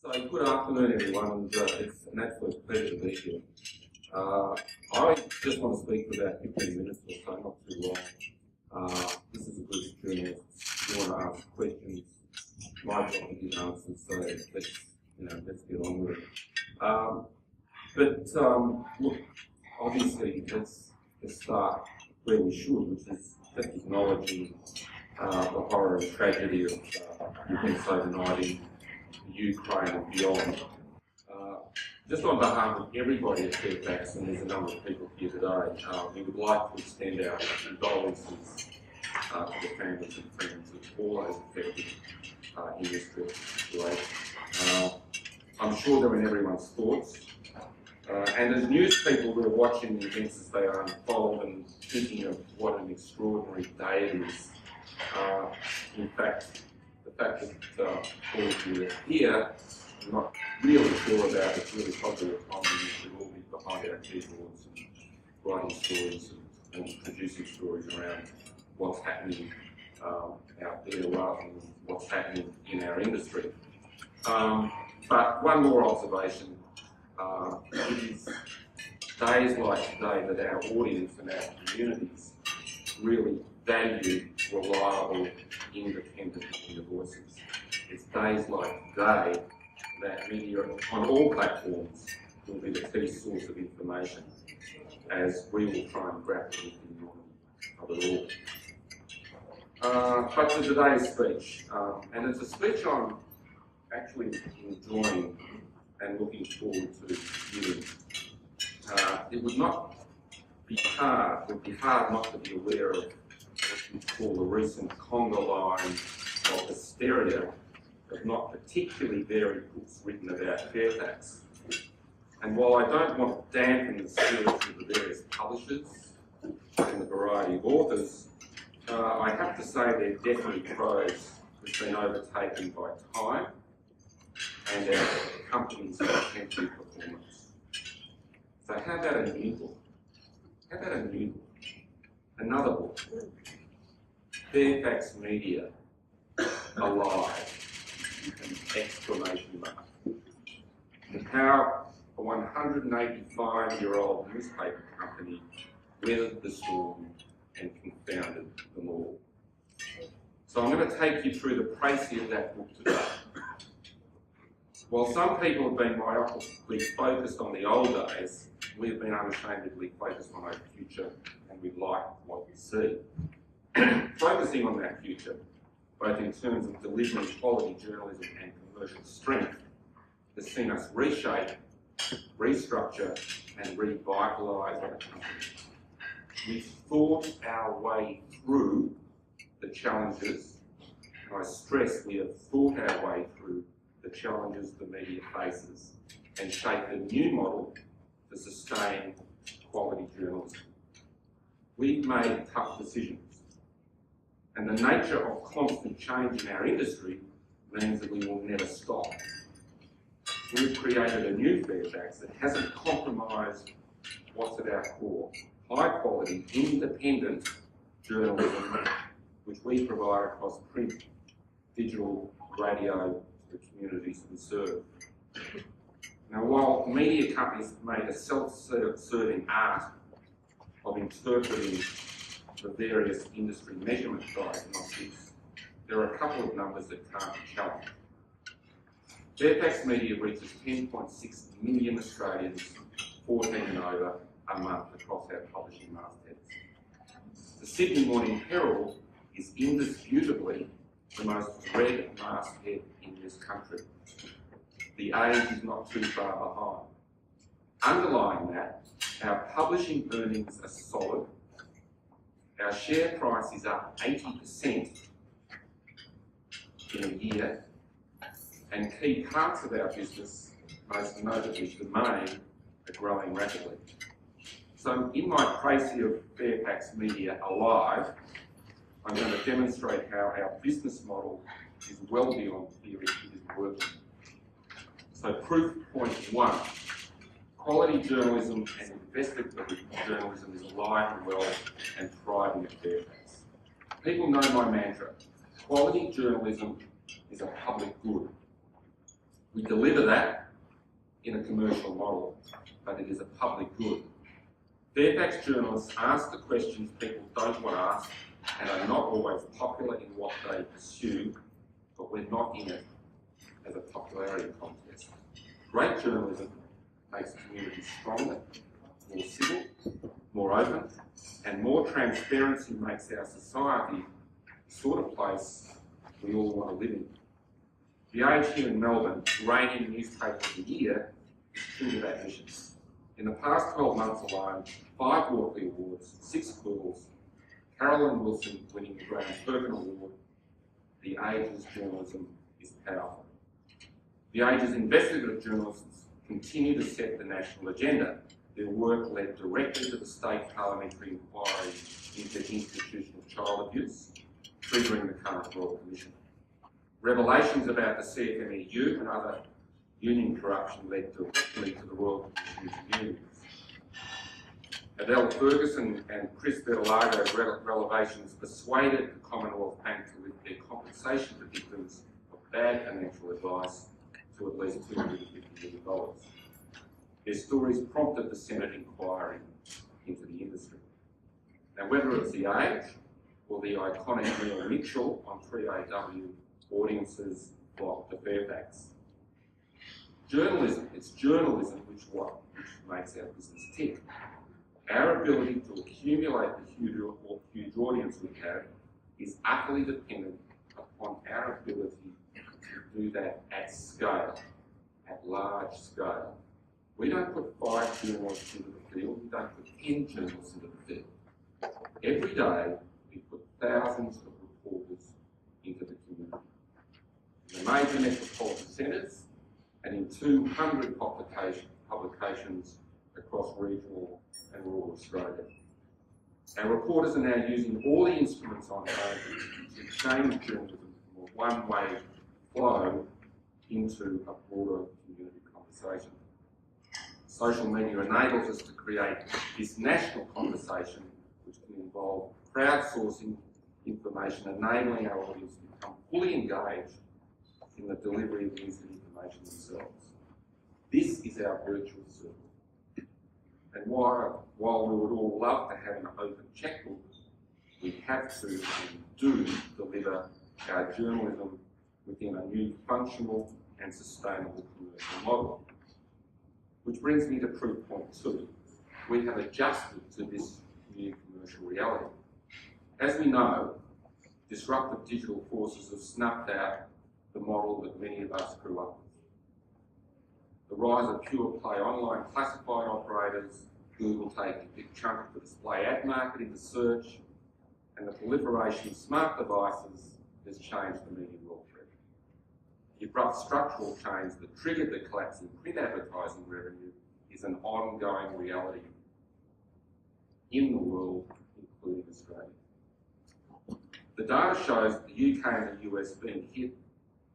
So good afternoon everyone, and it's an absolute pleasure to be here. I just want to speak for about 15 minutes or so, not too long. This is a group of journalists who want to ask questions. My job to give answers, so let's get on with it. Look, obviously let's start where we should, which is just acknowledging the horror and tragedy of events overnight in Ukraine and beyond. Just on behalf of everybody at Fairfax, and there's a number of people here today, we would like to extend our condolences to the families and friends of all those affected in this situation. I'm sure they're in everyone's thoughts. And as news people, we're watching the events as they unfold and thinking of what an extraordinary day it is. In fact, the fact that all of you are here, I'm not really sure about it. It's really probably a time when we should all be behind our keyboards and writing stories and producing stories around what's happening out there rather than what's happening in our industry. But one more observation. It is days like today that our audience and our communities really value reliable, independent media voices. It's days like today that media on all platforms will be the key source of information as we will try and grapple with the enormity of it all. But to today's speech, and it's a speech I'm actually enjoying and looking forward to giving. It would be hard not to be aware of what you call the recent conga line of hysteria of not particularly varied books written about Fairfax. And while I don't want to dampen the spirits of the various publishers and the variety of authors, I have to say their definitely prose has been overtaken by time and our company's contemporary performance. So how about a new book? How about a new book? Another book. Fairfax Media, Alive, with an exclamation mark. And how a 185-year-old newspaper company weathered the storm and confounded them all. So I'm going to take you through the précis of that book today. While some people have been myopically focused on the old days, we've been unashamedly focused on our future, and we like what we see. Focusing on that future, both in terms of delivering quality journalism and commercial strength, has seen us reshape, restructure, and revitalise our company. We've thought our way through the challenges, and I stress we have thought our way through the challenges the media faces and shaped a new model to sustain quality journalism. We've made tough decisions, and the nature of constant change in our industry means that we will never stop. We've created a new Fairfax that hasn't compromised what's at our core: high quality, independent journalism, which we provide across print, digital, radio, the communities we serve. Now, while media companies have made a self-serving art of interpreting the various industry measurement diagnostics, there are a couple of numbers that can't be challenged. Fairfax Media reaches 10.6 million Australians, 14 and over, a month across our publishing mastheads. The Sydney Morning Herald is indisputably the most read masthead in this country. The Age is not too far behind. Underlying that, our publishing earnings are solid. Our share price is up 80% in a year, and key parts of our business, most notably Domain, are growing rapidly. So in my précis of Fairfax Media Alive, I'm going to demonstrate how our business model is well beyond theory, it is working. So proof point one, quality journalism and investigative journalism is alive and well and thriving at Fairfax. People know my mantra: quality journalism is a public good. We deliver that in a commercial model, but it is a public good. Fairfax journalists ask the questions people don't want to ask and are not always popular in what they pursue, but we're not in it as a popularity contest. Great journalism makes communities stronger, more civil, more open, and more transparency makes our society the sort of place we all want to live in. The Age here in Melbourne, reigning newspaper of the year, is true to that mission. In the past 12 months alone, 5 Walkley Awards, 6 Quills, Carolyn Wilson winning the Graham Perkin Award. The Age's journalism is powerful. The Age's investigative journalists continue to set the national agenda. Their work led directly to the state parliamentary inquiry into institutional child abuse, triggering the current Royal Commission. Revelations about the CFMEU and other union corruption led directly to the Royal Commission into unions. Adele Ferguson and Chris Bertolago's revelations persuaded the Commonwealth Bank to lift their compensation to victims of bad financial advice to at least $250 million. Their stories prompted the Senate inquiry into the industry. Now, whether it's The Age or the iconic Neil Mitchell on 3AW, audiences flock to Fairfax. It's journalism which makes our business tick. Our ability to accumulate the huge audience we have is utterly dependent upon our ability to do that at scale, at large scale. We don't put 5 journalists into the field, we don't put 10 journalists into the field. Every day, we put thousands of reporters into the community. In the major metropolitan centres and in 200 publications across regional and rural Australia. Our reporters are now using all the instruments on hand to change journalism from a one-way flow into a broader community conversation. Social media enables us to create this national conversation, which can involve crowdsourcing information, enabling our audience to become fully engaged in the delivery of news and information themselves. This is our virtual circle. And while we would all love to have an open checkbook, we have to and do deliver our journalism within a new functional and sustainable commercial model. Which brings me to proof point 2. We have adjusted to this new commercial reality. As we know, disruptive digital forces have snuffed out the model that many of us grew up with. The rise of pure play online classified operators, Google taking a big chunk of the display ad market into search, and the proliferation of smart devices has changed the media world forever. The abrupt structural change that triggered the collapse in print advertising revenue is an ongoing reality in the world, including Australia. The data shows the UK and the US being hit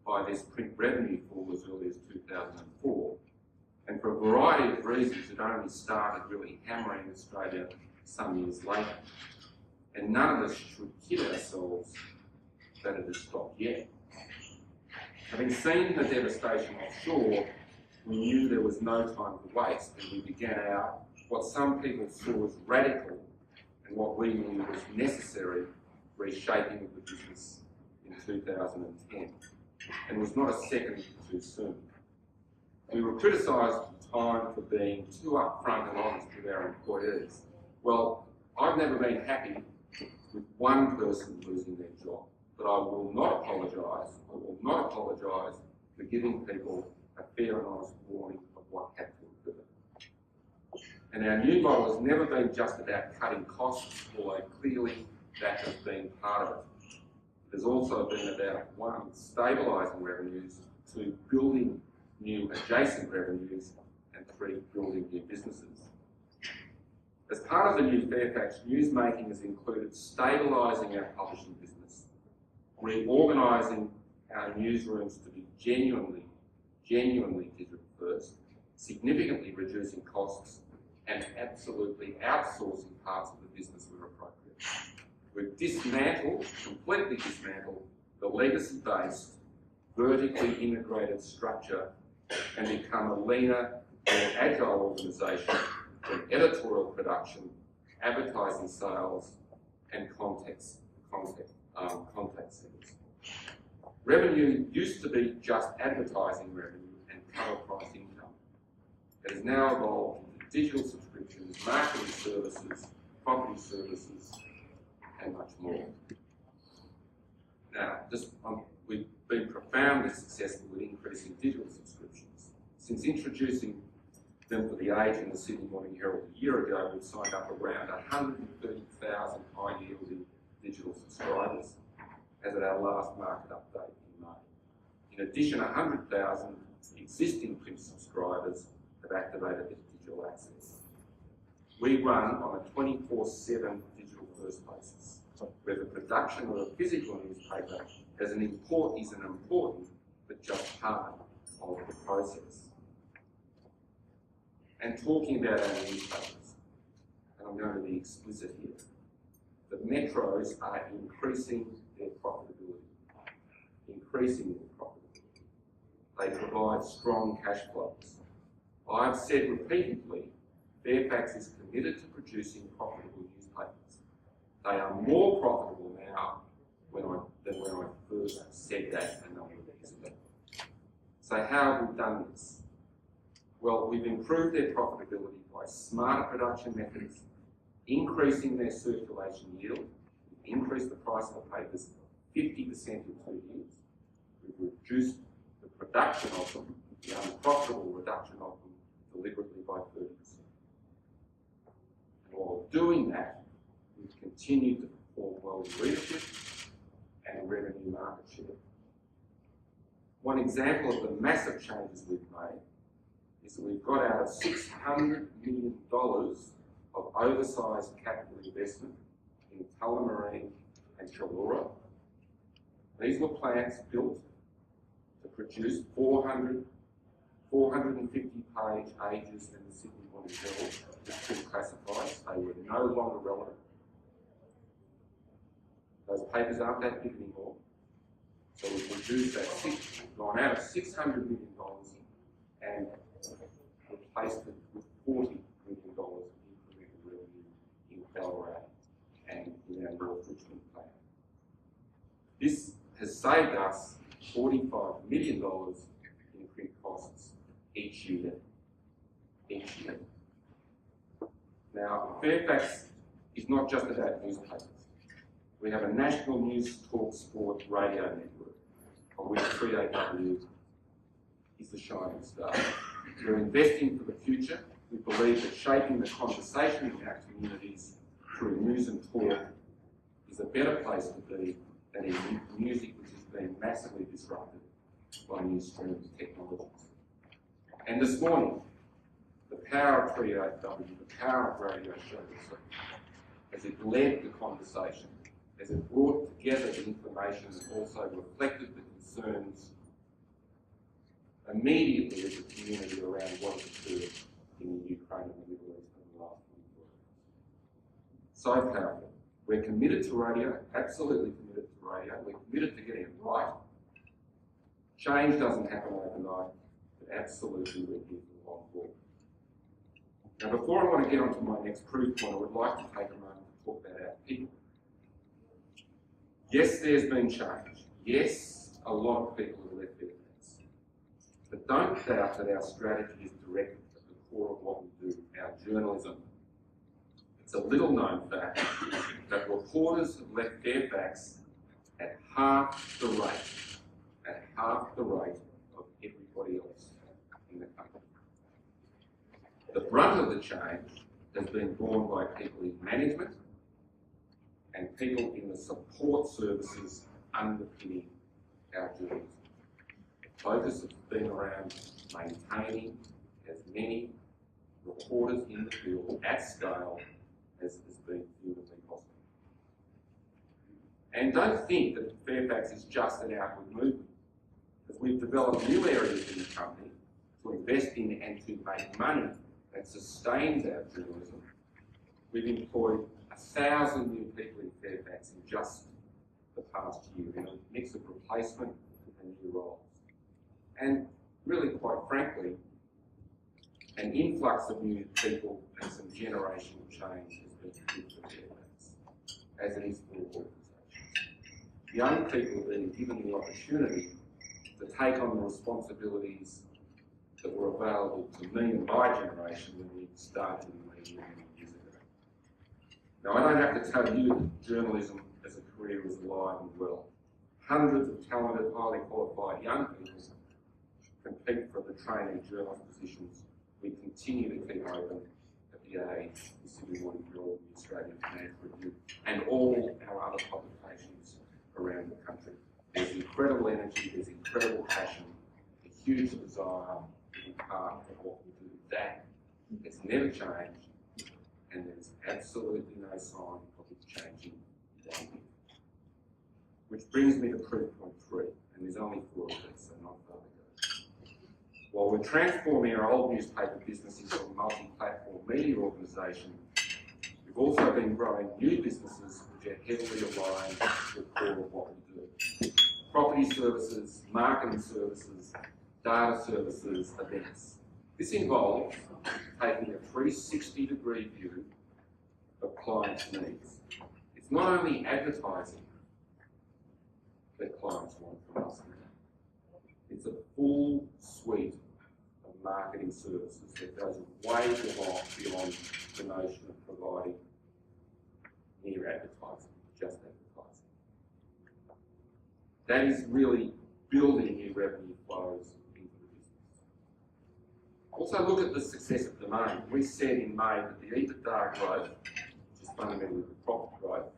by this print revenue fall as early as 2004. And for a variety of reasons, it only started really hammering Australia some years later. And none of us should kid ourselves that it has stopped yet. Having seen the devastation offshore, we knew there was no time to waste, and we began out what some people saw as radical and what we knew was necessary reshaping of the business in 2010. And was not a second too soon. We were criticised at the time for being too upfront and honest with our employees. Well, I've never been happy with one person losing their job, but I will not apologise for giving people a fair and honest warning of what had to occur. And our new model has never been just about cutting costs, although clearly that has been part of it. It has also been about 1, stabilising revenues, 2, building new adjacent revenues, and 3, building new businesses. As part of the new Fairfax, newsmaking has included stabilising our publishing business, reorganising our newsrooms to be genuinely digital first, significantly reducing costs, and absolutely outsourcing parts of the business where appropriate. We've completely dismantled the legacy-based, vertically integrated structure and become a leaner, more agile organisation from editorial production, advertising sales, and contact centres. Revenue used to be just advertising revenue and cover price income. It has now evolved into digital subscriptions, marketing services, property services, and much more. Now, we've been profoundly successful with increasing digital subscriptions. Since introducing them for The Age and the Sydney Morning Herald a year ago, we've signed up around 130,000 high-yielding digital subscribers as at our last market update in May. In addition, 100,000 existing print subscribers have activated their digital access. We run on a 24/7 digital first basis, where the production of a physical newspaper is an important but just part of the process. And talking about our newspapers, and I'm going to be explicit here, the metros are increasing their profitability. They provide strong cash flows. I've said repeatedly, Fairfax is committed to producing profitable newspapers. They are more profitable now than when I first said that a number of years ago. So how have we done this? Well, we've improved their profitability by smarter production methods, increasing their circulation yield. We've increased the price of the papers 50% in 2 years. We've reduced the production of them, the unprofitable reduction of them, deliberately by 30%. And while doing that, we've continued to perform well in readership and revenue market share. One example of the massive changes we've made is that we've got out of $600 million of oversized capital investment in Tullamarine and Chullora. These were plants built to produce 450-page pages in the Sydney Morning Herald with print classifieds. They were no longer relevant. Those papers aren't that big anymore. So we've reduced that, gone out of $600 million and replaced it with $40 million of incremental revenue in Ballarat and in our North Richmond plant. This has saved us $45 million in print costs each year. Now, Fairfax is not just about newspapers. We have a national news, talk, sport, radio network, on which 3AW is the shining star. We're investing for the future. We believe that shaping the conversation in our communities through news and talk is a better place to be than in music, which has been massively disrupted by new streaming technologies. And this morning, the power of 3AW, the power of radio shows, as it led the conversation, as it brought together the information and also reflected the concerns immediately of the community around what has occurred in the Ukraine and the Middle East in the last 24 hours. So powerful. We're committed to radio, absolutely committed to radio. We're committed to getting it right. Change doesn't happen overnight, but absolutely we're here for the long haul. Now, before I want to get on to my next proof point, I would like to take a moment to talk about our people. Yes, there's been change. Yes, a lot of people have left their jobs. But don't doubt that our strategy is directed at the core of what we do, our journalism. It's a little known fact that reporters have left Fairfax at half the rate of everybody else in the country. The brunt of the change has been borne by people in management and people in the support services underpinning our journalism. The focus has been around maintaining as many reporters in the field at scale as has been humanly possible. And don't think that Fairfax is just an outward movement, because we've developed new areas in the company to invest in and to make money that sustains our journalism. We've employed 1,000 new people in Fairfax in just the past year in a mix of replacement and new roles. And really quite frankly, an influx of new people and some generational change has been good for Fairfax, as it is for all organisations. Young people are being given the opportunity to take on the responsibilities that were available to me and my generation when we started in the media many years ago. Now, I don't have to tell you that journalism as a career is alive and well. Hundreds of talented, highly qualified young people compete for the trainee journalist positions we continue to keep open at the Age, the Sydney Morning Herald, the Australian Financial Review, and all our other publications around the country. There's incredible energy, there's incredible passion, a huge desire to be part of what we do. That has never changed, and there's absolutely no sign of it changing one bit. Which brings me to proof point 3, and there's only 4 of these, so not far to go. While we're transforming our old newspaper business into a multi-platform media organisation, we've also been growing new businesses which are heavily aligned with the core of what we do. Property services, marketing services, data services, events. This involves taking a 360-degree view of clients' needs. It's not only advertising that clients want from us now. It's a full suite of marketing services that goes way beyond the notion of providing mere advertising, just advertising. That is really building new revenue flows into the business. Also look at the success of Domain. We said in May that the EBITDA growth, which is fundamentally the profit growth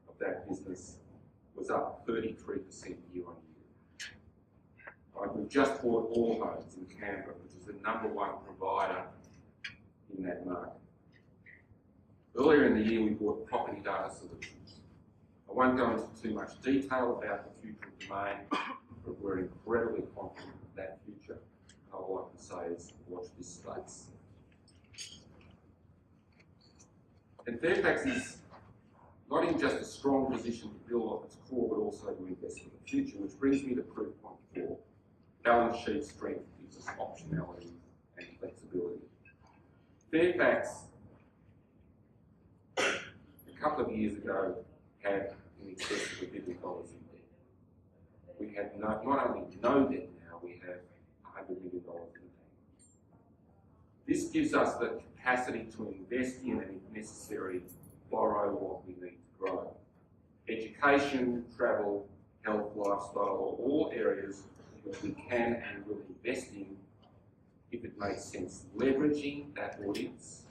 of that business, was up 33% year on year. Right, we've just bought All Homes in Canberra, which is the #1 provider in that market. Earlier in the year, we bought Property Data Solutions. I won't go into too much detail about the future of Domain, but we're incredibly confident of that future. And all I can say is watch this space. And Fairfax is not in just a strong position to build off its core, but also to invest in the future, which brings me to proof point 4. Balance sheet strength gives us optionality and flexibility. Fairfax, a couple of years ago, had in excess of $1 billion in debt. We have not only no debt now, we have $100 million in debt. This gives us the capacity to invest in and, if necessary, borrow what we need to grow. Education, travel, health, lifestyle are all areas which we can and will invest in if it makes sense. Leveraging that audience,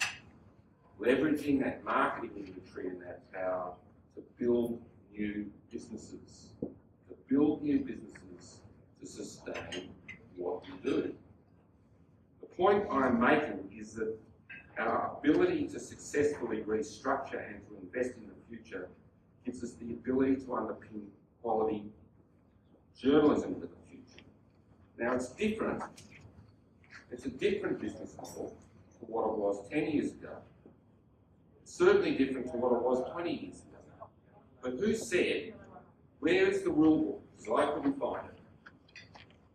leveraging that marketing inventory and that power to build new businesses, to sustain what we do. The point I'm making is that our ability to successfully restructure and to invest in the future gives us the ability to underpin quality journalism into the future. Now it's different. It's a different business model to what it was 10 years ago. It's certainly different to what it was 20 years ago. But who said, where is the rule book? Because I couldn't find it.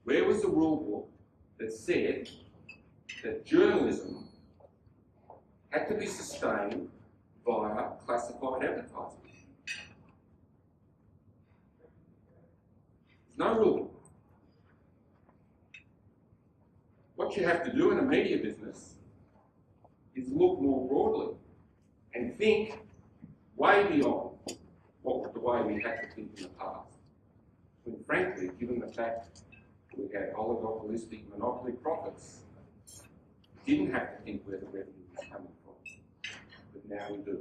Where was the rule book that said that journalism had to be sustained via classified advertising? There's no rule book. What you have to do in a media business is look more broadly and think way beyond the way we had to think in the past. When frankly, given the fact that we had oligopolistic monopoly profits, we didn't have to think where the revenue was coming from. But now we do.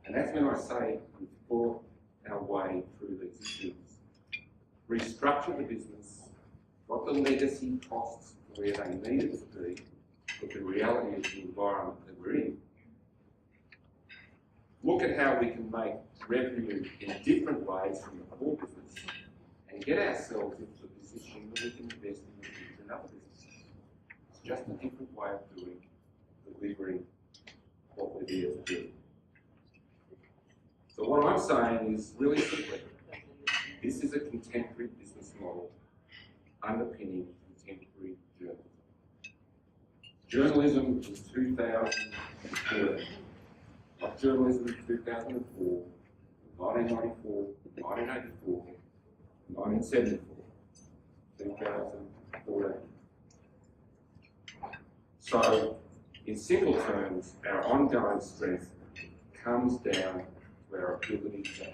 And that's when I say we've fought our way through these issues. Restructure the business, got the legacy costs where they needed to be, with the reality of the environment that we're in. Look at how we can make revenue in different ways from the core business and get ourselves into the position that we can invest in the future in other businesses. It's just a different way of delivering what we're here to do. So what I'm saying is really simply, this is a contemporary business model underpinning contemporary journalism. Journalism in 2014, not journalism in 2004, 1994, 1984, 1974, 2014. So, in simple terms, our ongoing strength comes down to our ability to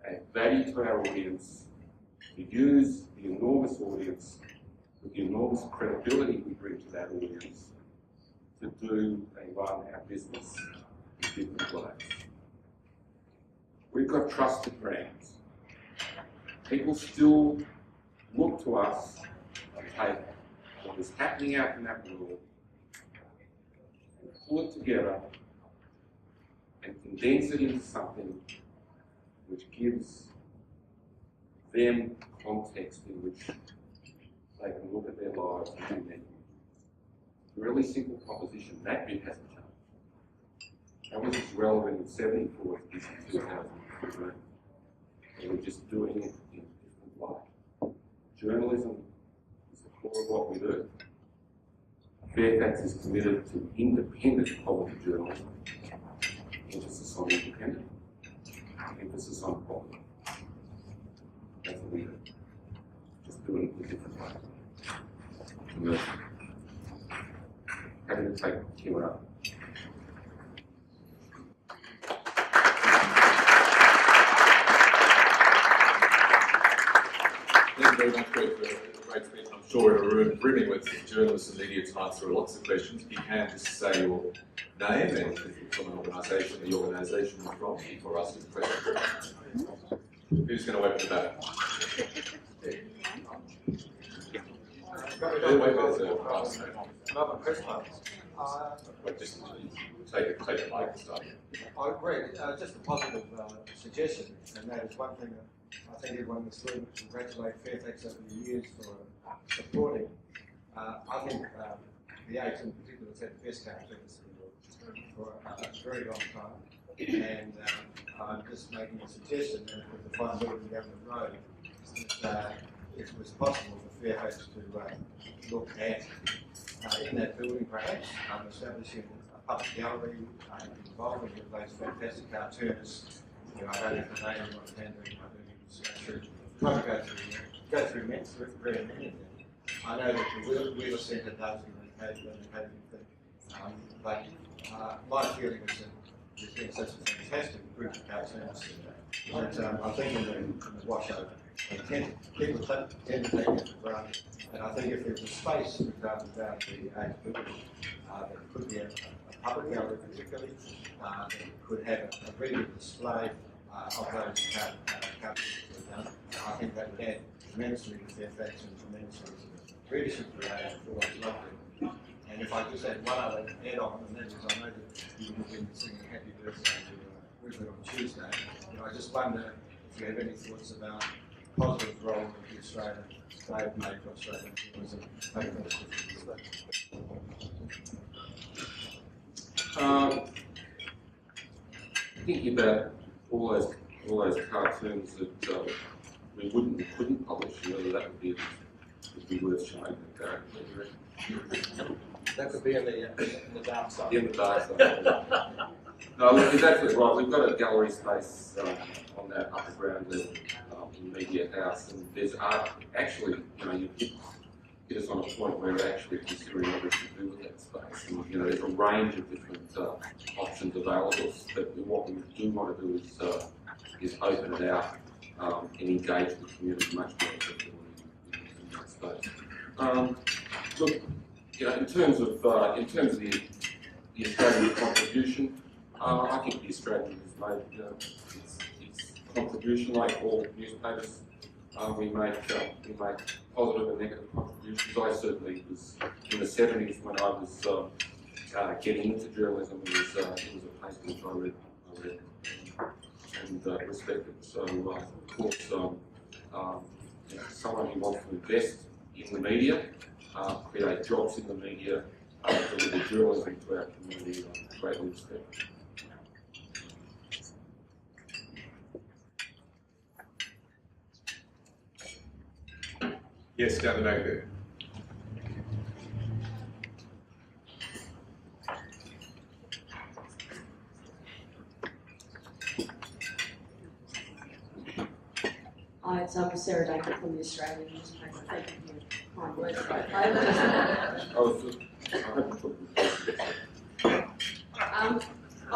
add value to our audience, to use the enormous audience with the enormous credibility we bring to that audience to do and run our business in different ways. We've got trusted brands. People still look to us and take what is happening out in that world and pull it together and condense it into something which gives them context in which they can look at their lives and do their really simple proposition. That bit hasn't changed. That was as relevant in 74 as it is in 2015. And we're just doing it in a different way. Journalism is the core of what we do. Fairfax is committed to independent quality journalism, emphasis on independent, emphasis on quality. That's what we do. Just doing it in a different way. Immersion. Happy to take Q&A. Thank you very much, Greg, for a great speech. I'm sure in a room brimming with journalists and media types, there are lots of questions. If you can just say your name and if you're from an organisation, the organisation you're from, before asking the question. Who's going to open the back? Another question. Just take a mic and start. I agree. Just a positive suggestion, and that is one thing that I think everyone in this room congratulate Fairfax over the years for supporting. I think the Age in particular has had the best cartoons for a very long time, and I'm just making a suggestion that with the fine building down the road, that it was possible for Fairfax to look at in that building perhaps establishing a public gallery involving those fantastic cartoonists. You know, I don't have the name of what I'm doing. Trying to go through very many of them. I know that the Wheeler Centre does indicate that, but my feeling is that there's been such a fantastic group of cartoonists that I think in the washover, people tend to take it for granted. And I think if there's a space, for example, down the Age building, that could be a public gallery particularly, that could have a reading display of those cartoons that are done. I think that would add tremendously to Fairfax and tremendously to the readership for the Age. I've always loved it. And if I just add one other add-on, and that is I know that you would have been singing Happy Birthday to Wilfred on Tuesday, and I just wonder if you have any thoughts about the positive role that the Australian they've made for Australian journalism. Thinking about all those cartoons that we couldn't publish, whether that would be worth showing. That could be in the dark side. In the dark side. No, look, he's absolutely right. We've got a gallery space on that upper ground level in Media House, and there's art. Actually, you know, you hit us on a point where we're actually considering what we should do with that space. And, you know, there's a range of different options available. But what we do want to do is open it out and engage the community much more effectively in that space. Look, you know, in terms of the Australian contribution, I think the Australian has made its contribution, like all newspapers. We make positive and negative contributions. I certainly was in the 70s when I was getting into journalism. It was a place which I read and respected. So of course, you know, someone who wants to invest in the media, create jobs in the media, deliver journalism to our community, I greatly respect. Yes, down the back there. Hi, it's Sarah Daker from the Australian newspaper. Thank you for your kind words.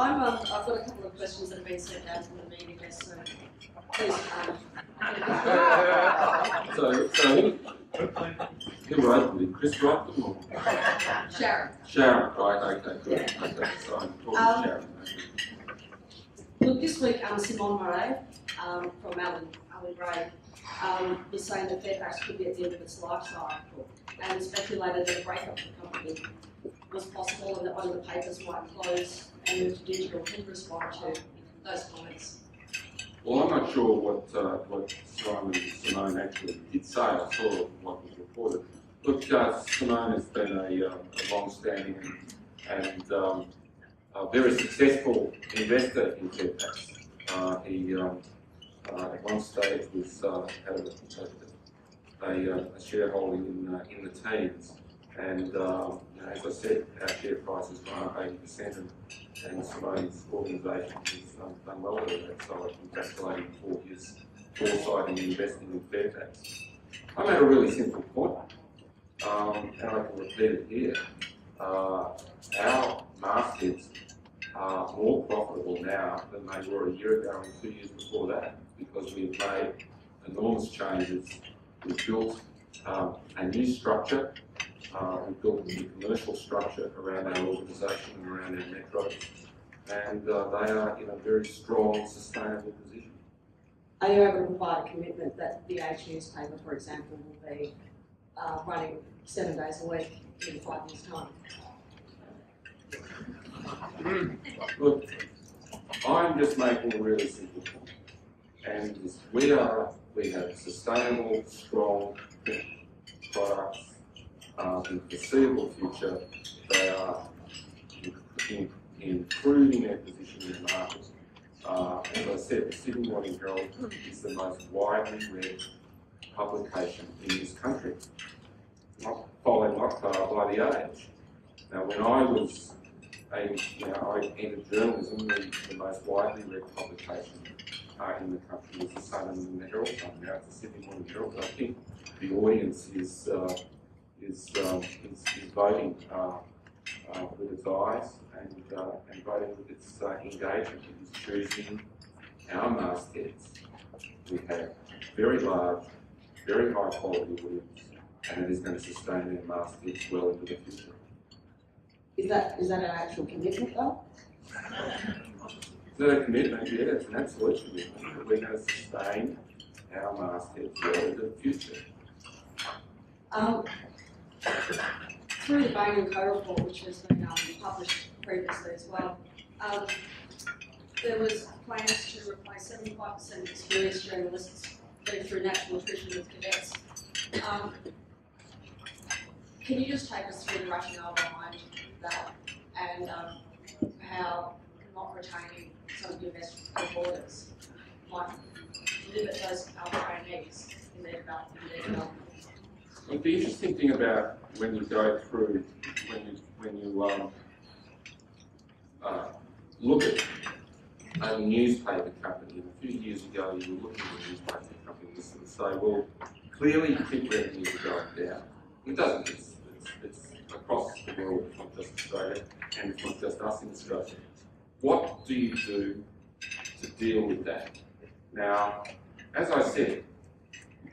I've got a couple of questions that have been sent out to the meeting, so please. Who wrote it? Chris wrote them or? Sharon. Sharon, right, okay, good. Okay, so I'm talking to Sharon. Look, this week, Simon Murray from Alan Gray was saying that Fairfax could be at the end of its life cycle and speculated that a breakup of the company was possible and that one of the papers might close and move to digital. Can you respond to those comments? Well, I'm not sure what Simone actually did say. I saw what was reported. Look, Simone has been a long-standing and a very successful investor in Fairfax. He at one stage was had a shareholding in the teens, and as I said, our share price has gone up 80%, and Simone's organisation has done well with that. So I congratulate him for his foresight in investing in Fairfax. I made a really simple point, and I can repeat it here. Our mastheads are more profitable now than they were a year ago and 2 years before that, because we've made enormous changes. We've built a new structure. We've built a new commercial structure around our organisation and around our metros, and they are in a very strong, sustainable position. Are you able to provide a commitment that the Age newspaper, for example, will be running 7 days a week in 5 years' time? Look, I'm just making a really simple point, and we have sustainable, strong products in the foreseeable future. They are improving their position in the market. As I said, the Sydney Morning Herald is the most widely read publication in this country, not followed not far by the Age. Now, when I was I entered journalism, the most widely read publication in the country was the Sun and the Herald. Now it's the Sydney Morning Herald. But I think the audience is voting with its eyes and voting with its engagement. It is choosing our mastheads. We have very large, very high quality audience, and it is going to sustain their mastheads well into the future. Is that an actual commitment, though? Is that a commitment? Yeah, it's an absolute commitment that we're going to sustain our mastheads well into the future. Through the Bain and Co report, which has been published previously as well, there was plans to replace 75% of experienced journalists through natural attrition with cadets. Can you just take us through the rationale behind that and how not retaining some of your best reporters might limit those trainees in their development? Well, the interesting thing about when you go through, when you look at a newspaper company, and a few years ago you were looking at a newspaper company and say, well, clearly print revenues are going down. It doesn't. It's across the world. It's not just Australia, and it's not just us in Australia. What do you do to deal with that? Now, as I said,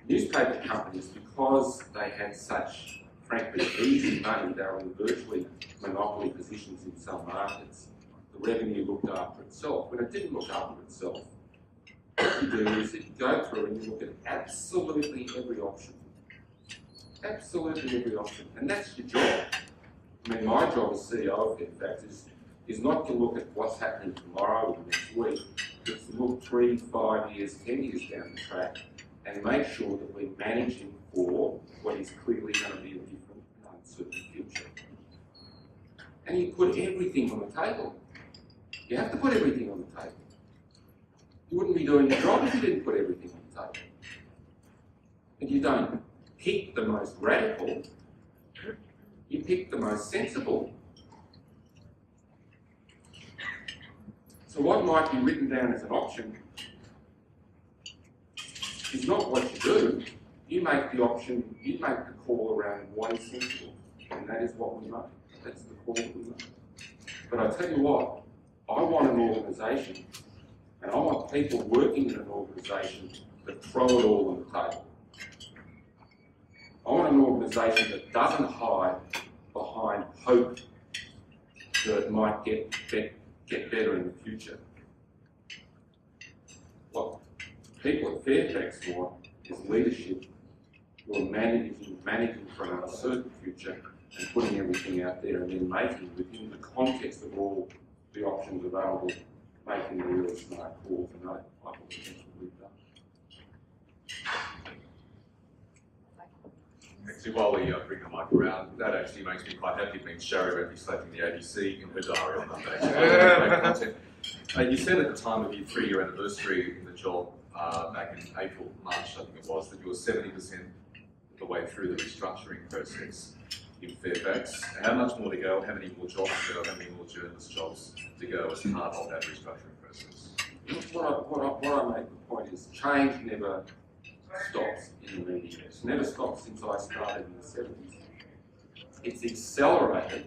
newspaper companies, because they had such, frankly, easy money, they were in virtually monopoly positions in some markets. The revenue looked after itself. When it didn't look after itself, what you do is you go through and you look at absolutely every option. Absolutely every option. And that's your job. I mean, my job as CEO of Fairfax is not to look at what's happening tomorrow or next week. It's to look 3, 5 years, 10 years down the track and make sure that we're managing for what is clearly going to be a different and uncertain future. And you put everything on the table. You have to put everything on the table. You wouldn't be doing your job if you didn't put everything on the table. And you don't pick the most radical, you pick the most sensible. So what might be written down as an option is not what you do. You make the option, you make the call around what is sensible, and that is what we make. That's the call that we make. But I tell you what, I want an organisation, and I want people working in an organisation that throw it all on the table. I want an organisation that doesn't hide behind hope that it might get better in the future. What people at Fairfax want is leadership who are managing for an uncertain future and putting everything out there and then making, within the context of all the options available, making the really smart calls, and I think that's what we've done. Actually, while we bring the mic around, that actually makes me quite happy. It means Sherry won't be slapping the ABC in her diary on Monday. You said at the time of your 3-year anniversary in the job, back in April, March, I think it was, that you were 70% of the way through the restructuring process in Fairfax. How much more to go? How many more jobs to go? How many more journalist jobs to go as part of that restructuring process? What I make the point is change never stops in the media. It's never stopped since I started in the 70s. It's accelerated,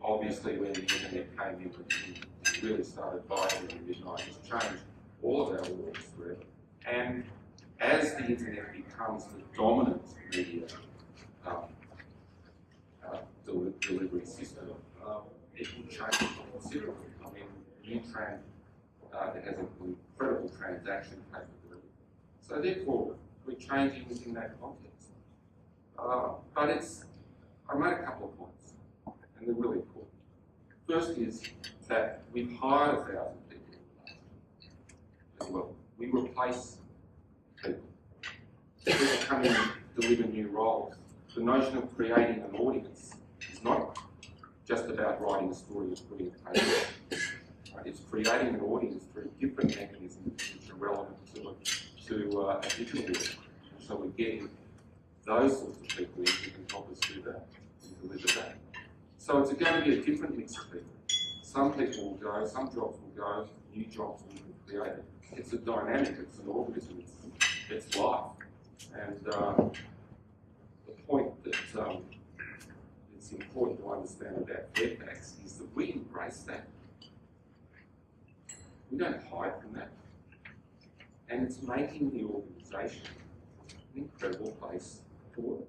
obviously, when the internet came in and really started biting in the mid-90s, changed all of our works forever. And as the internet becomes the dominant media delivery system, it will change considerably. I mean, Newtran it has an incredible transaction capability. So therefore, we're changing in that context. But I made a couple of points, and they're really important. First is that we've hired 1,000 people as well. We replace people. People come in and deliver new roles. The notion of creating an audience is not just about writing a story and putting it on paper. Right? It's creating an audience through different mechanisms which are relevant to a digital world. So we're getting those sorts of people in who can help us do that and deliver that. So it's going to be a different mix of people. Some people will go, some jobs will go, new jobs will be created. It's a dynamic, it's an organism, it's life. And the point that it's important to understand about Fairfax is that we embrace that. We don't hide from that. And it's making the organisation an incredible place to work.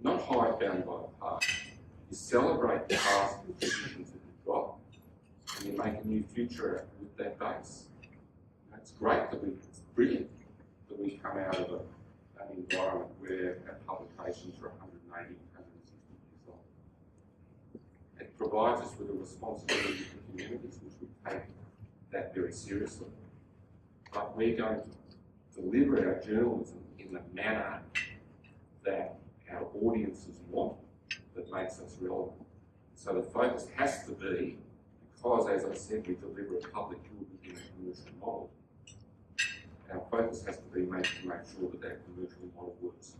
Not hidebound by the past. You celebrate the past and the traditions that you've got, and you make a new future with that base. And it's great that it's brilliant that we come out of an environment where our publications are 180, 160 years old. It provides us with a responsibility for communities, which we take that very seriously. But we're going to deliver our journalism in the manner that our audiences want, that makes us relevant. So the focus has to be, because as I said, we deliver a public good within a commercial model, our focus has to be to make sure that that commercial model works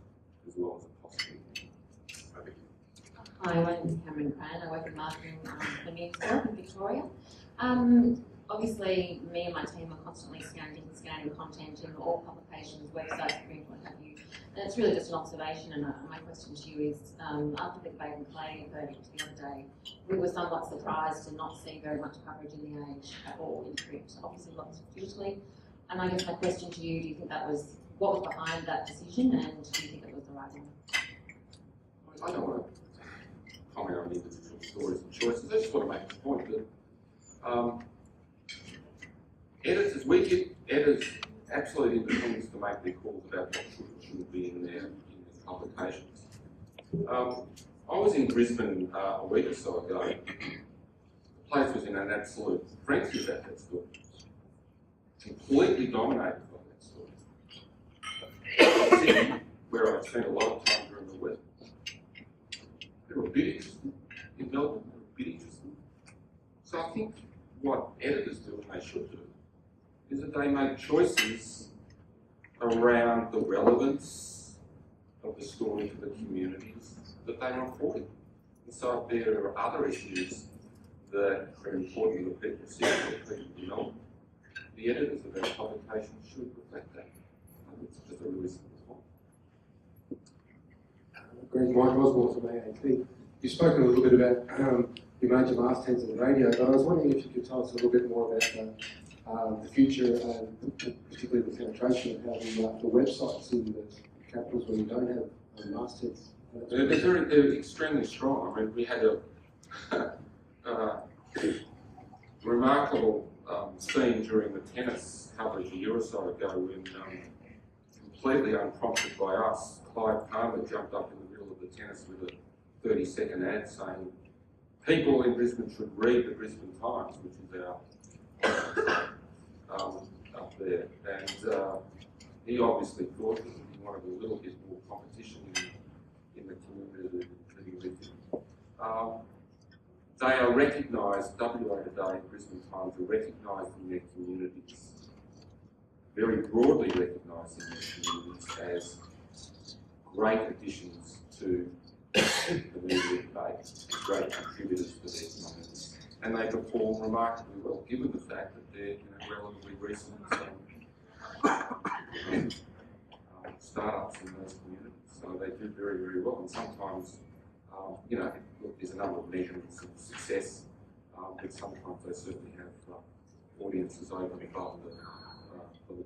as well as it possibly can. Hi, my name is Cameron Cran. I work in marketing for News Corp in Victoria. Obviously, me and my team are constantly scanning content in all publications, websites, print, what have you. And it's really just an observation, and my question to you is, after the debate and Clay verdict the other day, we were somewhat surprised to not see very much coverage in the Age at all in print, obviously lots digitally. And I guess my question to you, do you think that was, what was behind that decision, and do you think it was the right one? I don't want to comment on individual stories and choices. I just want to make the point that we give editors absolute independence to make their calls about what should and shouldn't be in their publications. I was in Brisbane a week or so ago. The place was in an absolute frenzy about that story. Completely dominated by that story. Sydney, where I spent a lot of time during the week, they were a bit interested. In Melbourne, they were a bit interested. So I think what editors do, and they should do, is that they make choices around the relevance of the story to the communities that they report in. And so if there are other issues that are important to the people sitting or people know, the editors of that publication should reflect that. It's just a really simple point. Greg, Mike Osborne from AAT. You've spoken a little bit about your major mastheads in the radio, but I was wondering if you could tell us a little bit more about the future, particularly the penetration of how the websites in the capitals where you don't have mastheads. They're extremely strong. I mean, we had a remarkable scene during the tennis coverage a year or so ago when, completely unprompted by us, Clive Palmer jumped up in the middle of the tennis with a 30-second ad saying, people in Brisbane should read the Brisbane Times, which is our up there. And he obviously thought that he wanted a little bit more competition in the community that he lived in. They are recognised, WA Today and Brisbane Times are recognised in their communities, very broadly recognised in their communities as great additions to the media debate, great contributors to their communities. And they perform remarkably well, given the fact that they're relatively recent startups in those communities. So they do very, very well. And sometimes, look, there's a number of measurements of success, but sometimes they certainly have audiences over and above the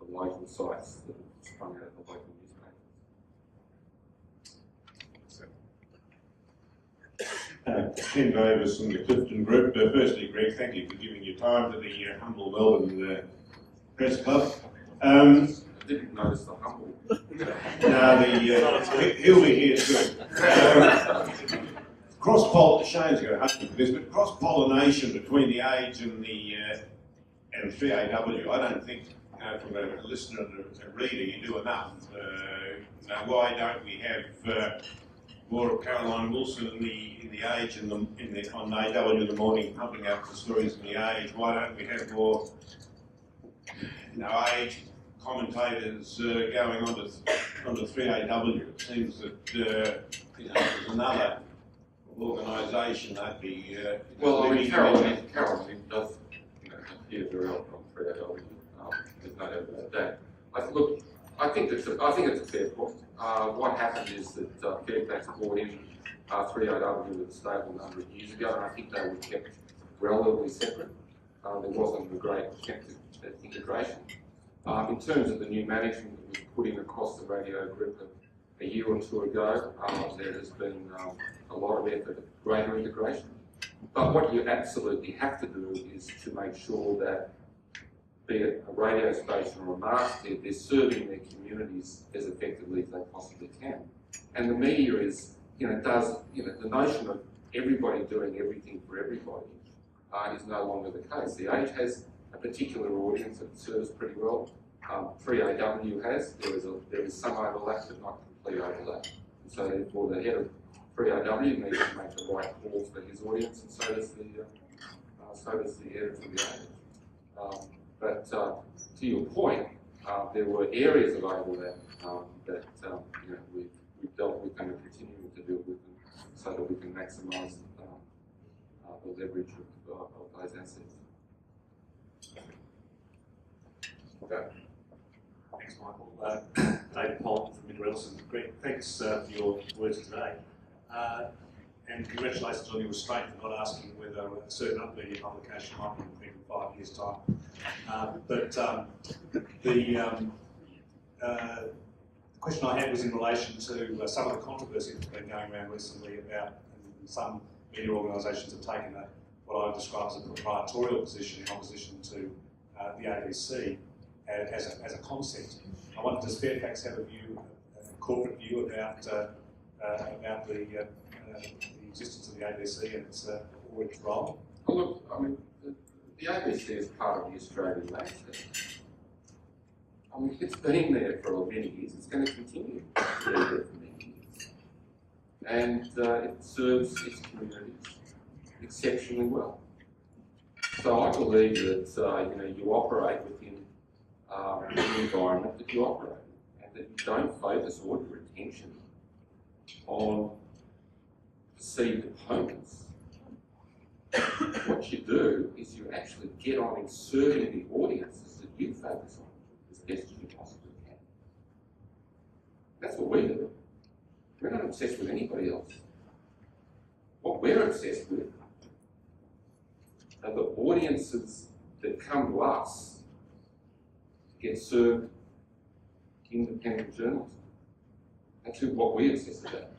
local sites that have sprung out of the local newspapers. Ken Davis from the Clifton Group. Firstly, Greg, thank you for giving your time to the humble Melbourne Press Club. I didn't notice the humble. He'll be here soon. Shane's got a husband for this, but cross-pollination between the Age and the and 3AW, I don't think, from a listener and a reader, you do enough. Why don't we have more of Caroline Wilson in the Age and on AW in the morning, pumping out the stories in the Age? Why don't we have more, Age commentators going on to 3AW? It seems that there's another organisation that'd be. Well, I mean, Caroline does appear very often on 3AW. There's no doubt about that. I think it's a fair point. What happened is that Fairfax brought in 3AW with a stable number of years ago, and I think they were kept relatively separate. There wasn't a great attempt at integration. In terms of the new management that was put in across the radio group a year or two ago, there has been a lot of effort at greater integration. But what you absolutely have to do is to make sure that, be it a radio station or a masthead, they're serving their communities as effectively as they possibly can. And the media is, the notion of everybody doing everything for everybody is no longer the case. The Age has a particular audience that it serves pretty well. 3AW has. There is some overlap, but not complete overlap. And so therefore the head of 3AW needs to make the right calls for his audience, and so does the editor of the Age. But to your point, there were areas of overlap that we've dealt with and are continuing to deal with, so that we can maximise the leverage of those assets. Okay. Thanks, Michael. David Pollock from Mid-Relson. Greg, thanks for your words today. And congratulations on your restraint for not asking whether a certain media publication might be in 5 years' time. The question I had was in relation to some of the controversy that's been going around recently about some media organisations have taken what I describe as a proprietorial position in opposition to the ABC as a concept. I wonder, does Fairfax have a corporate view about the existence of the ABC and its role? Well, look, I mean, the ABC is part of the Australian landscape. I mean, it's been there for many years. It's going to continue to be there for many years. And it serves its communities exceptionally well. So I believe that you operate within the environment that you operate in, and that you don't focus all your attention on perceived opponents. What you do is you actually get on in serving the audiences that you focus on as best as you possibly can. That's what we do. We're not obsessed with anybody else. What we're obsessed with are the audiences that come to us to get served independent journalism. That's what we obsess about.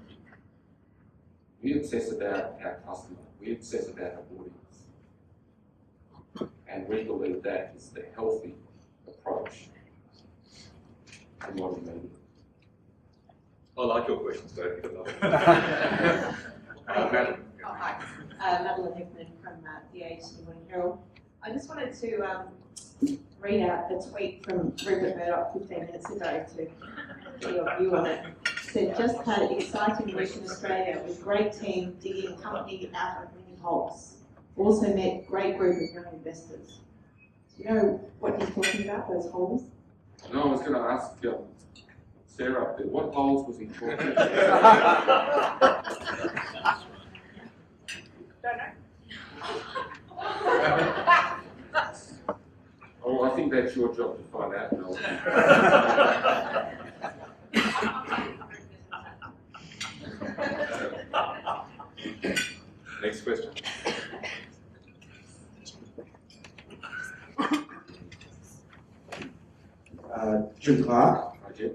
We obsess about our customer. We obsess about our audience. And we believe that is the healthy approach to modern media. I like your questions, Dave. Madeline. Oh, hi. Madeline Hickman from the Age Morning Herald. I just wanted to read out a tweet from Rupert Murdoch 15 minutes ago to get your view on it. It said, just had an exciting week in Australia with great team digging company out of many holes. Also met great group of young investors. Do you know what he's talking about, those holes? No, I was going to ask Sarah up there, what holes was he talking about? Don't know. Oh, I think that's your job to find out, Mel. Next question. Jim Clark. Hi, Jim.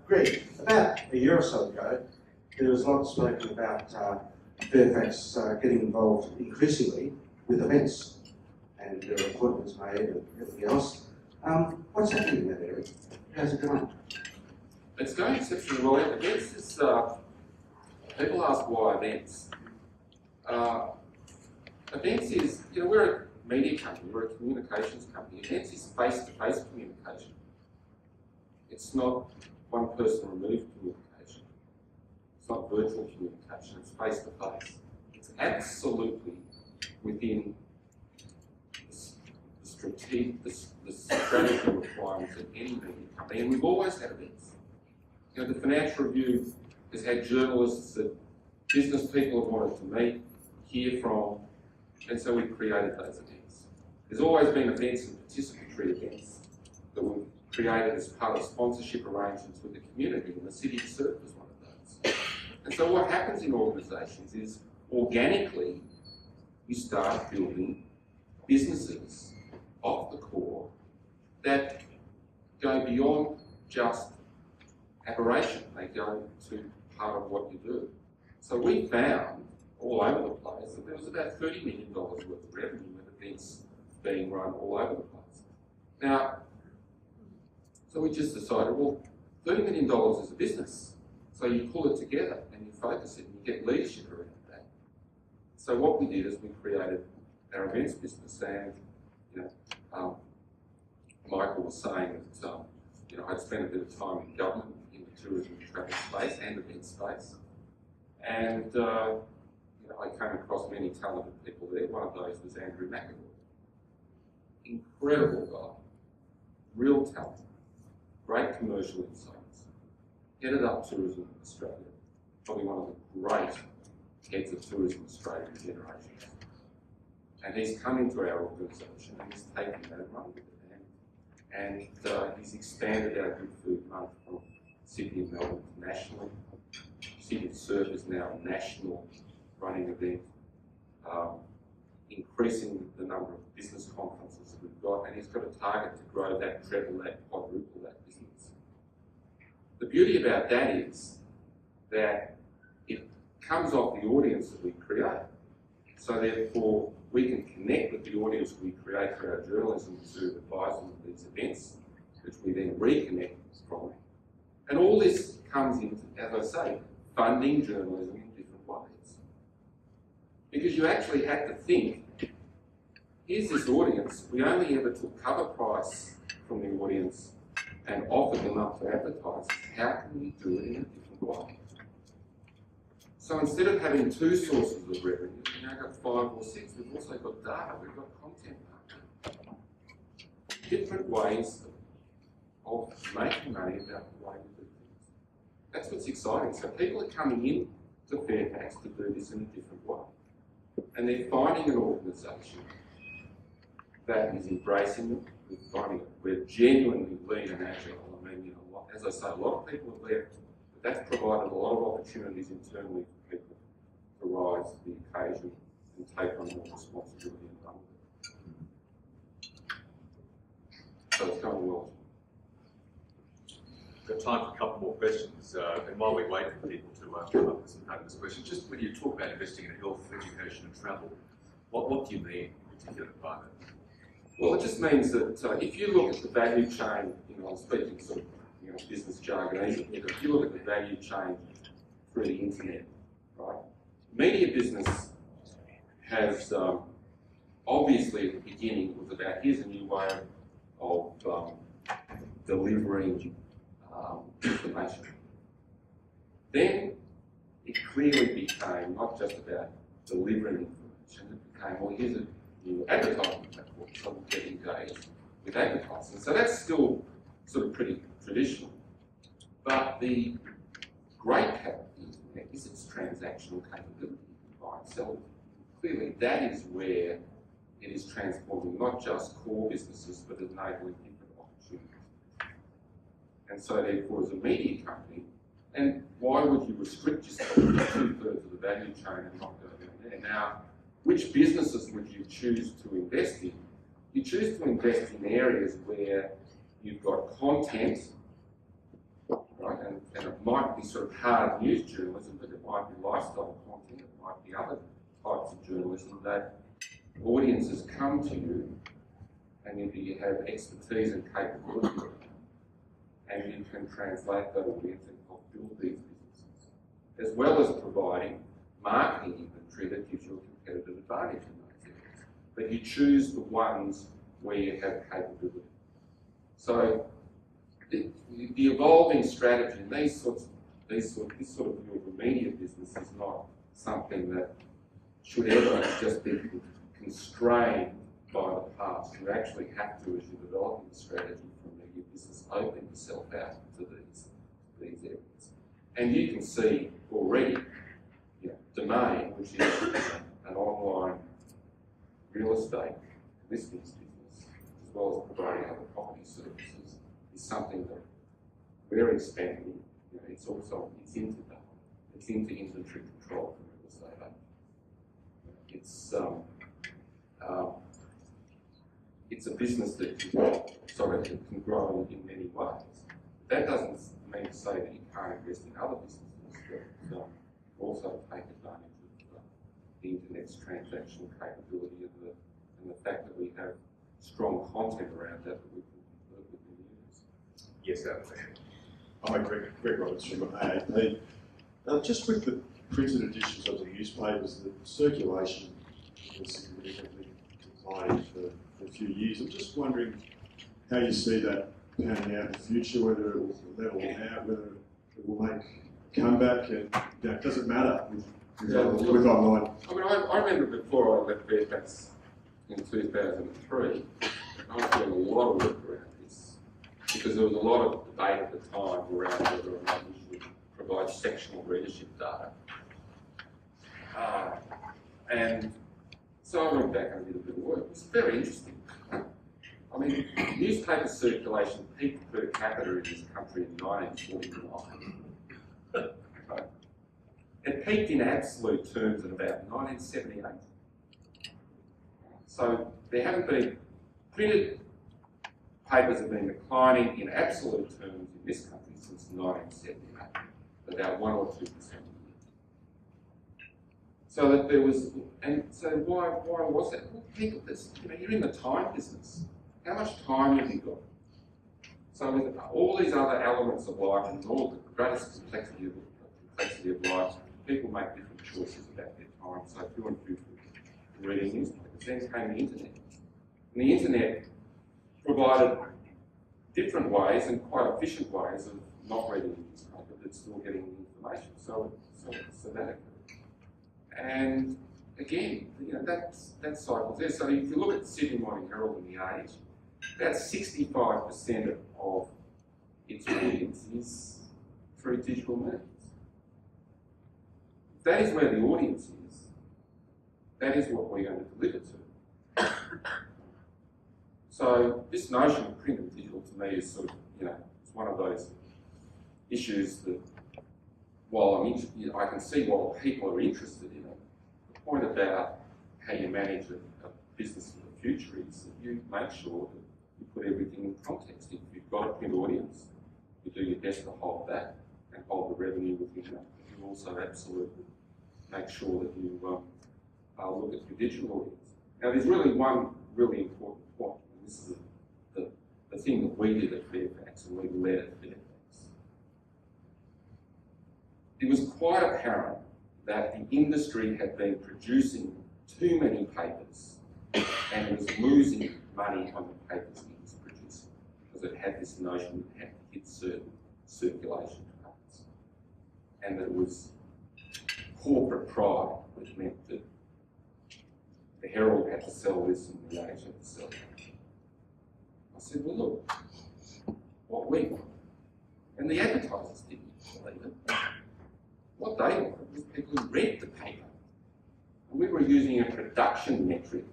Greg, about a year or so ago, there was a lot spoken about Fairfax getting involved increasingly with events and there were appointments made and everything else. What's happening in that area? How's it going? It's going exceptionally well. Events is, people ask why events. Events is, we're a media company, we're a communications company. Events is face-to-face communication. It's not one person removed communication. It's not virtual communication, it's face-to-face. It's absolutely within the strategy requirements of any media company, and we've always had events. The Financial Review has had journalists that business people have wanted to meet, hear from, and so we've created those events. There's always been events and participatory events that we've created as part of sponsorship arrangements with the community, and the City of Surf is one of those. And so what happens in organisations is, organically, you start building businesses off the core that go beyond just aberration. They go to part of what you do. So we found all over the place that there was about $30 million worth of revenue with events being run all over the place. Now, so we just decided, well, $30 million is a business. So you pull it together and you focus it and you get leadership around that. So what we did is we created our events business, and Michael was saying that I'd spent a bit of time in government in the tourism and travel space and event space, and I came across many talented people there. One of those was Andrew McAvoy. Incredible guy, real talent, great commercial insights, headed up Tourism Australia, probably one of the great heads of Tourism Australia in generations. And he's come into our organisation and he's taken that and run with it. And he's expanded our Good Food Month from Sydney and Melbourne nationally. City of Surf is now a national running event, increasing the number of business conferences that we've got, and he's got a target to grow that, treble that, quadruple that business. The beauty about that is that it comes off the audience that we create. So therefore, we can connect with the audience we create for our journalism to advise them of these events, which we then reconnect from. And all this comes into, as I say, funding journalism in different ways. Because you actually have to think, here's this audience, we only ever took cover price from the audience and offered them up to advertisers. How can we do it in a different way? So instead of having two sources of revenue, we've now got 5 or 6. We've also got data, we've got content marketing. Different ways of of making money about the way we do things. That's what's exciting. So people are coming in to Fairfax to do this in a different way. And they're finding an organisation that is embracing them. We're genuinely lean and agile. I mean, as I say, a lot of people have left, but that's provided a lot of opportunities internally for people to rise to the occasion and take on more responsibility and run with it. So it's going well. We've got time for a couple more questions. And while we wait for people to come up with some fabulous questions, just when you talk about investing in health, education and travel, what do you mean in particular by that? Well, it just means that if you look at the value chain, I'm speaking sort of business jargon, if you look at the value chain through the internet, right? Media business has obviously at the beginning was about here's a new way of delivering information. Then it clearly became not just about delivering information, it became, well, here's a new advertising platform, so we'll get engaged with advertising. So that's still sort of pretty traditional. But the great part of the internet is its transactional capability, buy and sell. Clearly that is where it is transforming not just core businesses, but enabling different opportunities. And so therefore as a media company, and why would you restrict yourself to 2/3 of the value chain and not go down there? Now, which businesses would you choose to invest in? You choose to invest in areas where you've got content, right? And it might be sort of hard news journalism, but it might be lifestyle content, it might be other types of journalism that audiences come to you and you have expertise and capability and you can translate that audience and help build these businesses, as well as providing marketing inventory that gives you a competitive advantage in those areas. But you choose the ones where you have capability. So the evolving strategy and this sort of view of a media business is not something that should ever just be constrained by the past. You actually have to, as you're developing the strategy for a media business, open yourself out to these areas. And you can see already, Domain, which is an online real estate listings business, as well as providing other property services, is something that we're expanding. It's into inventory control for real estate. It's a business that can grow in many ways. That doesn't mean to say that you can't invest in other businesses that also take advantage of the internet's transactional capability and the fact that we have strong content around that we can use. Yes, absolutely. Hi, Greg Roberts from AAP. Just with the printed editions of the newspapers, the circulation was significantly declining for a few years. I'm just wondering how you see that panning out in the future, whether it will level out, whether it will make a comeback, and does it matter with online? I mean, I remember before I left Fairfax in 2003, I was doing a lot of work around this because there was a lot of debate at the time around whether or not we should provide sectional readership data. And so I went back and did a bit of work. It was very interesting. I mean, newspaper circulation peaked per capita in this country in 1949. Okay. It peaked in absolute terms in about 1978. So there haven't been, printed papers have been declining in absolute terms in this country since 1978, about 1 or 2%. So that there was, and so why was that? Well, think of this. You're in the time business. How much time have you got? So with all these other elements of life and all the greatest complexity of life, people make different choices about their time. So if you want to do reading newspapers, then came the internet. And the internet provided different ways and quite efficient ways of not reading the newspaper, but still getting information. So that occurred. And again, that cycle's there. So if you look at the Sydney Morning Herald and the Age, about 65% of its audience is through digital means. If that is where the audience is, that is what we're going to deliver to. So this notion of print and digital to me is sort of, it's one of those issues that while I can see while people are interested in it, the point about how you manage a business for the future is that you make sure that you put everything in context. If you've got a print audience, you do your best to hold that and hold the revenue within that. But you also absolutely make sure that you look at your digital audience. Now there's really one really important point, and this is the thing that we did at Fairfax and we led at Fairfax. It was quite apparent that the industry had been producing too many papers and it was losing money on the papers it was producing because it had this notion that it had to hit certain circulation rates and that it was corporate pride, which meant that the Herald had to sell this and the Age had to sell that. I said, well, look, what we want, and the advertisers didn't believe it. What they wanted was people who read the paper. And we were using a production metric,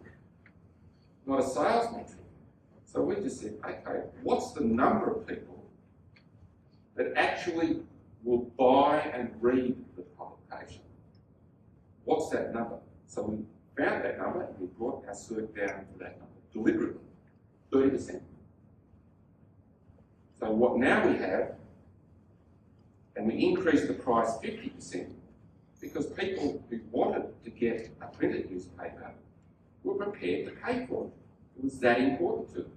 not a sales metric. So we just said, okay, what's the number of people that actually will buy and read the publication? What's that number? So we found that number and we brought our cert down to that number, deliberately, 30%. So what now we have, and we increased the price 50% because people who wanted to get a printed newspaper were prepared to pay for it. It was that important to them.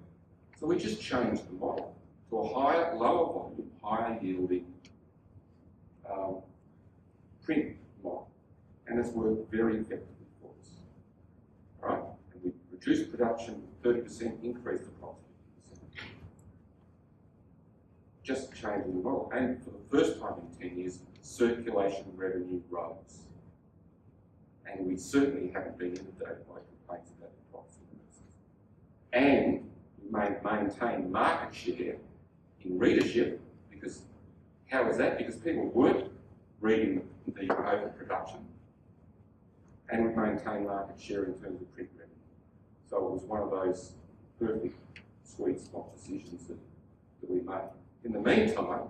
So we just changed the model to a higher, lower volume, higher yielding print model. And it's worked very effectively for us. All right? And we reduced production 30%, increased the price 50%. Just changing the model. And for the first time in 10 years, circulation revenue rose. And we certainly haven't been inundated by complaints about the price increases. And we maintained market share in readership because, how is that? Because people weren't reading the overproduction. And we maintained market share in terms of print revenue. So it was one of those perfect sweet spot decisions that we made. In the meantime,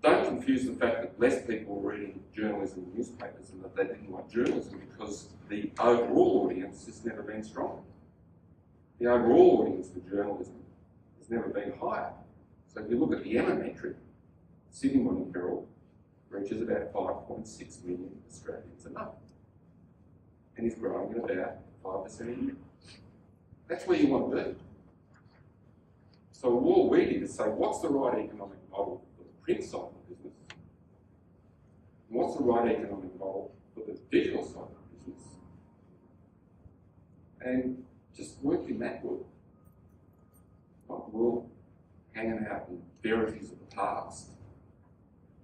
don't confuse the fact that less people were reading journalism and newspapers and that they didn't like journalism because the overall audience has never been stronger. The overall audience for journalism has never been higher. So if you look at the Emma metric, Sydney Morning Herald reaches about 5.6 million Australians a month and is growing at about 5% a year. That's where you want to be. So all we did is say, what's the right economic model for the print side of the business? And what's the right economic model for the digital side of the business? And just work in that world. Not world hanging out in verities of the past.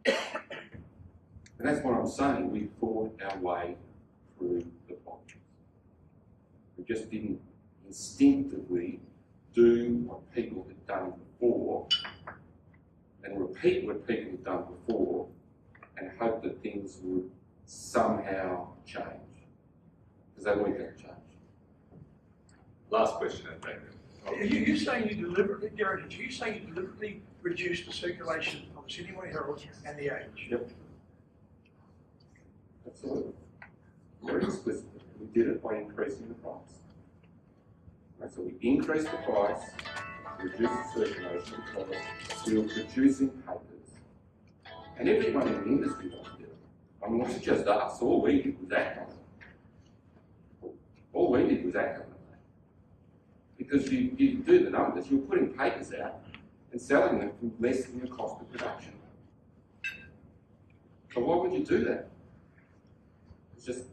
And that's what I'm saying, we fought our way through the problems. We just didn't instinctively do what people had done before and repeat what people had done before and hope that things would somehow change. Because they weren't going to change. Last question, I think. You saying you deliberately, Gary, did you say you deliberately reduced the circulation of the Sydney Morning Herald and the Age? Yep. Absolutely. Very explicitly. We did it by increasing the price. Right, so we increased the price, reduced the circulation because we were producing papers. And everyone in the industry wanted to do it. I mean, it wasn't just us. All we did was act on it. All we did was act on it. Because you do the numbers, you're putting papers out and selling them for less than the cost of production. So why would you do that? It's just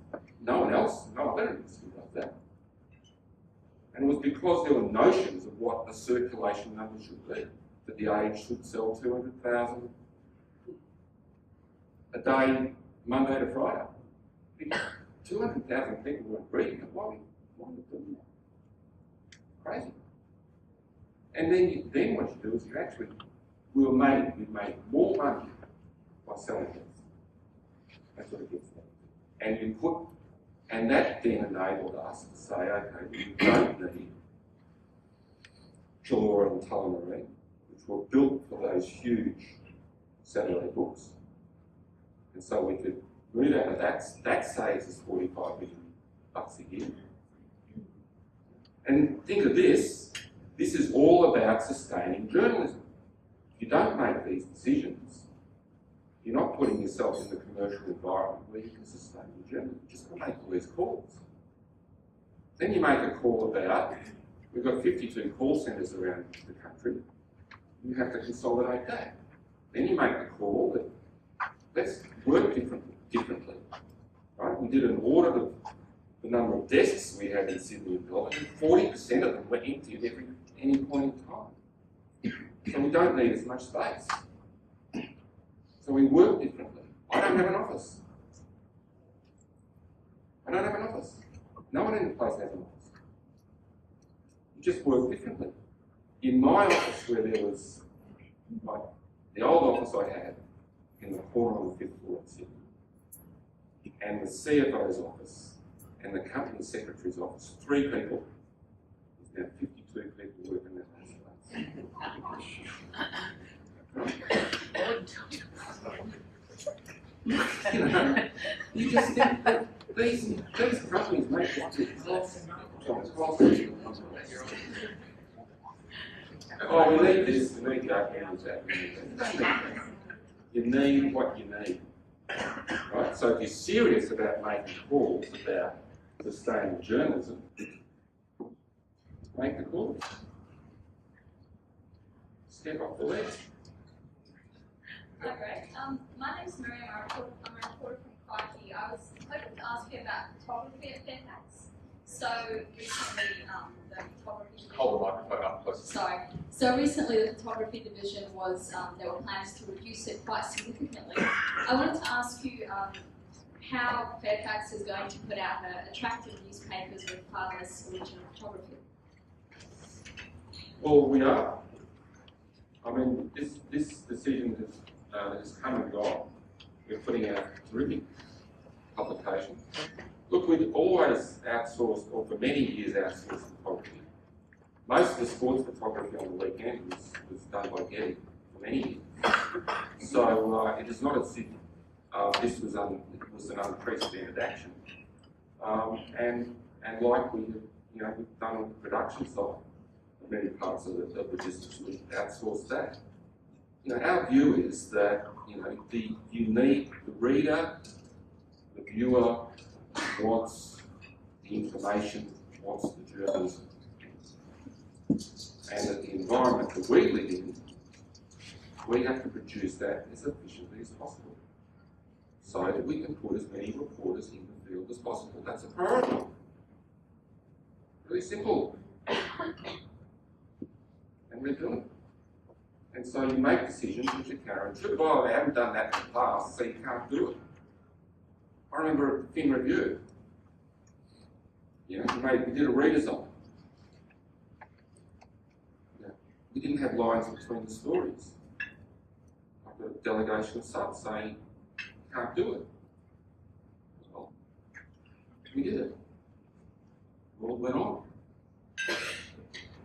no other industry does that. And it was because there were notions of what the circulation number should be. That the Age should sell 200,000 a day, Monday to Friday. 200,000 people weren't reading it. Why are we doing that? Crazy. And then what you do is we made more money by selling things. That's what it gets at. And that then enabled us to say, okay, we don't need Chilora and Tullamarine, which were built for those huge Saturday books. And so we could move out of that. That saves us $45 million a year. And think of this. This is all about sustaining journalism. If you don't make these decisions, you're not putting yourself in the commercial environment where you can sustain your journalism. You just got to make all these calls. Then you make a call about, we've got 52 call centres around the country. You have to consolidate that. Then you make the call that let's work differently. Right? We did an audit of the number of desks we had in Sydney and Melbourne, and 40% of them were empty at any point in time. So we don't need as much space. So we work differently. I don't have an office. I don't have an office. No one in the place has an office. You just work differently. In my office, where there was the old office I had in the corner on the 5th floor in Sydney, and the CFO's office, and the company secretary's office, 3 people. There's now 52 people working in that space. You just think that these companies make lots of costs. Oh, we need this, we need that, we need that, we need that. You need what you need. Right? So if you're serious about making calls about sustaining journalism, make the call. Step off the ledge. Hi, Greg. My name's Miriam. I'm a reporter from Crikey. I was hoping to ask you about photography at Fairfax. So recently, the photography division... Hold the microphone up close. Sorry. So recently, the photography division was, there were plans to reduce it quite significantly. I wanted to ask you how Fairfax is going to put out attractive newspapers with far less original photography. Well, we are. I mean, this decision has come and gone. We're putting out terrific publications. Look, we've always outsourced, or for many years outsourced photography. Most of the sports photography on the weekend was done by Getty for many years. So it is not as if this was an unprecedented action. And like we've done on the production side, many parts of the logistics, we outsource that. Our view is that the reader, the viewer wants the information, wants the journalism, and that the environment that we live in, we have to produce that as efficiently as possible, so that we can put as many reporters in the field as possible. That's a priority. Really simple. And we're doing it. And so you make decisions which are counterintuitive. Oh, they haven't done that in the past, so you can't do it. I remember at Fin Review, we did a redesign. We didn't have lines between the stories. I've got a delegation of subs saying, you can't do it. Well, we did it. The world went on.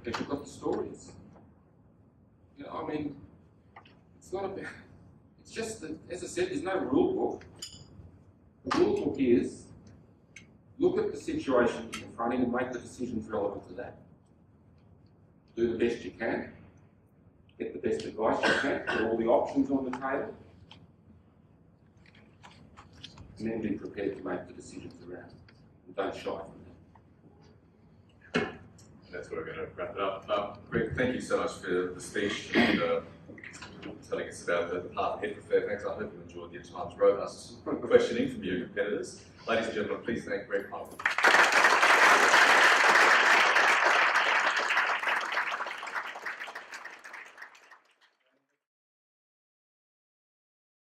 People got the stories. I mean, it's not about, it's just that, as I said, there's no rule book. The rule book is, look at the situation you're confronting and make the decisions relevant to that. Do the best you can, get the best advice you can, put all the options on the table, and then be prepared to make the decisions around it. And don't shy from that. That's where we're going to wrap it up. Greg, thank you so much for the speech and telling us about the path ahead for Fairfax. I hope you enjoyed the time's robust questioning from your competitors. Ladies and gentlemen, please thank Greg Hywood.